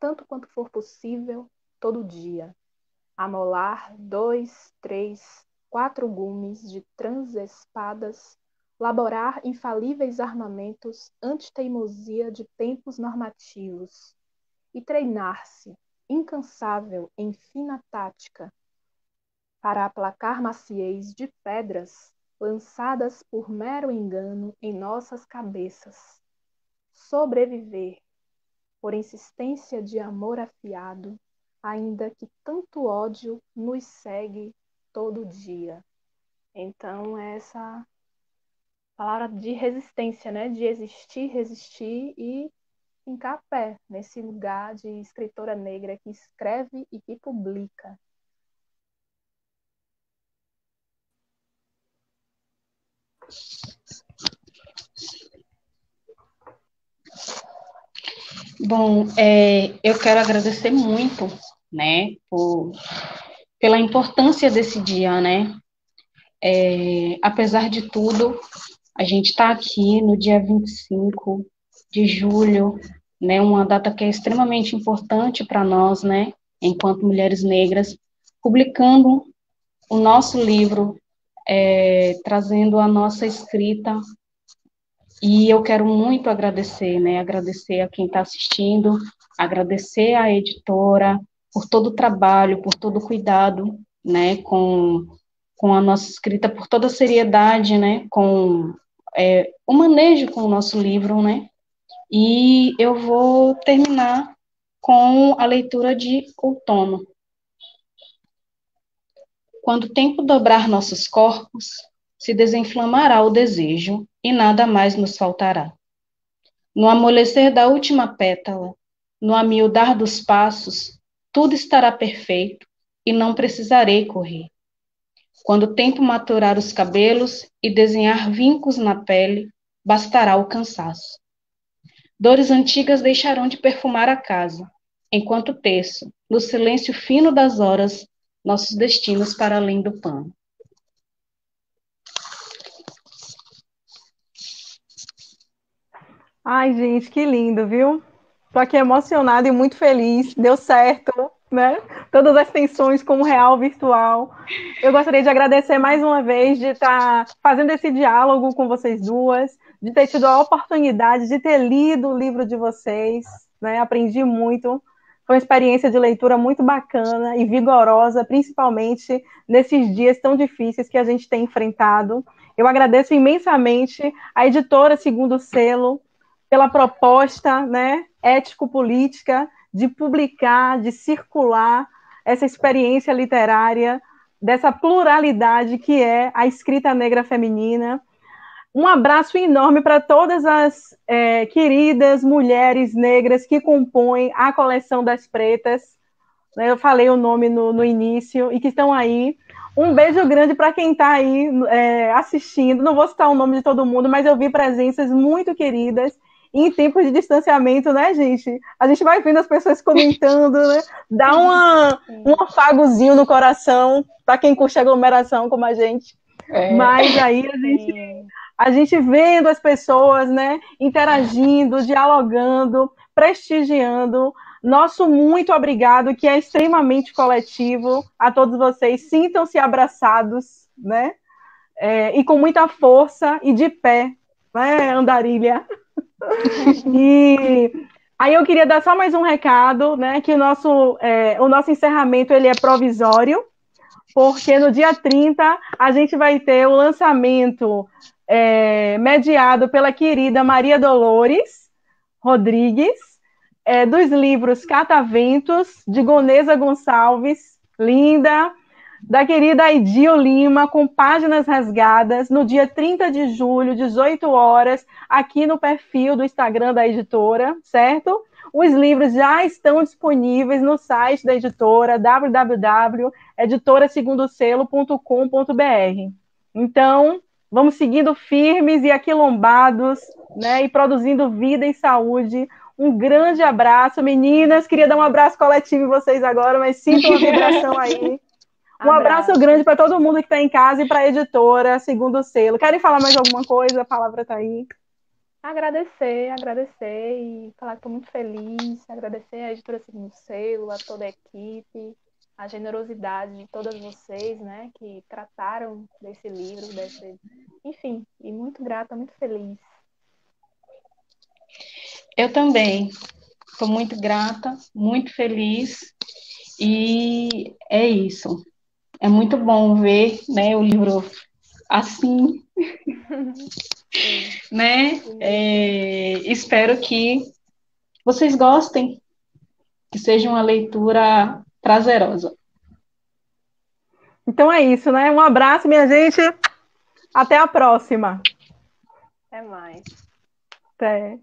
tanto quanto for possível, todo dia. Amolar 2, 3, 4 gumes de transespadas, laborar infalíveis armamentos anti-teimosia de tempos normativos, e treinar-se, incansável em fina tática, para aplacar maciez de pedras lançadas por mero engano em nossas cabeças. Sobreviver, por insistência de amor afiado, ainda que tanto ódio nos segue todo dia. Então, essa palavra de resistência, né? De existir, resistir e fincar a pé nesse lugar de escritora negra que escreve e que publica. Bom, eu quero agradecer muito, né, pela importância desse dia, né? Apesar de tudo, a gente está aqui no dia 25 de julho, né, uma data que é extremamente importante para nós, né, enquanto mulheres negras, publicando o nosso livro, trazendo a nossa escrita. E eu quero muito agradecer, né? Agradecer a quem está assistindo, agradecer à editora por todo o trabalho, por todo o cuidado, né? Com a nossa escrita, por toda a seriedade, né? Com o manejo com o nosso livro, né? E eu vou terminar com a leitura de Outono. Quando o tempo dobrar nossos corpos, se desinflamará o desejo e nada mais nos faltará. No amolecer da última pétala, no amiudar dos passos, tudo estará perfeito e não precisarei correr. Quando o tempo maturar os cabelos e desenhar vincos na pele, bastará o cansaço. Dores antigas deixarão de perfumar a casa, enquanto teço, no silêncio fino das horas, nossos destinos para além do pano. Ai, gente, que lindo, viu? Tô aqui emocionada e muito feliz. Deu certo, né? Todas as tensões como real, virtual. Eu gostaria de agradecer mais uma vez de estar fazendo esse diálogo com vocês duas, de ter tido a oportunidade de ter lido o livro de vocês, né? Aprendi muito. Foi uma experiência de leitura muito bacana e vigorosa, principalmente nesses dias tão difíceis que a gente tem enfrentado. Eu agradeço imensamente a editora Segundo Selo pela proposta, né, ético-política de publicar, de circular essa experiência literária, dessa pluralidade que é a escrita negra feminina. Um abraço enorme para todas as queridas mulheres negras que compõem a coleção das Pretas. né? Eu falei o nome no início e que estão aí. Um beijo grande para quem está aí assistindo. Não vou citar o nome de todo mundo, mas eu vi presenças muito queridas. Em tempos de distanciamento, né, gente? A gente vai vendo as pessoas comentando, né? Dá um afagozinho no coração para quem curte aglomeração como a gente. Mas aí a gente vendo as pessoas, né, interagindo, dialogando, prestigiando. Nosso muito obrigado, que é extremamente coletivo, a todos vocês. Sintam-se abraçados, né? E com muita força e de pé, né, Andarilha? E aí eu queria dar só mais um recado, né? Que o nosso encerramento ele é provisório, porque no dia 30 a gente vai ter o lançamento mediado pela querida Maria Dolores Rodrigues, dos livros Cataventos, de Gonesa Gonçalves, linda, da querida Aidil Lima, com páginas rasgadas, no dia 30 de julho, 18 horas, aqui no perfil do Instagram da editora, certo? Os livros já estão disponíveis no site da editora, www.editorasegundoselo.com.br. Então, vamos seguindo firmes e aquilombados, né, e produzindo vida e saúde. Um grande abraço, meninas. Queria dar um abraço coletivo em vocês agora, mas sintam a vibração aí. Um abraço grande para todo mundo que está em casa e para a editora Segundo Selo. Querem falar mais alguma coisa? A palavra está aí. Agradecer e falar que estou muito feliz, agradecer à editora Segundo Selo, a toda a equipe, a generosidade de todas vocês, né, que trataram desse livro, enfim, e muito grata, muito feliz. Eu também estou muito grata, muito feliz, e é isso. É muito bom ver, né, o livro assim, né? Espero que vocês gostem, que seja uma leitura prazerosa. Então é isso, né? Um abraço, minha gente. Até a próxima. Até mais. Até.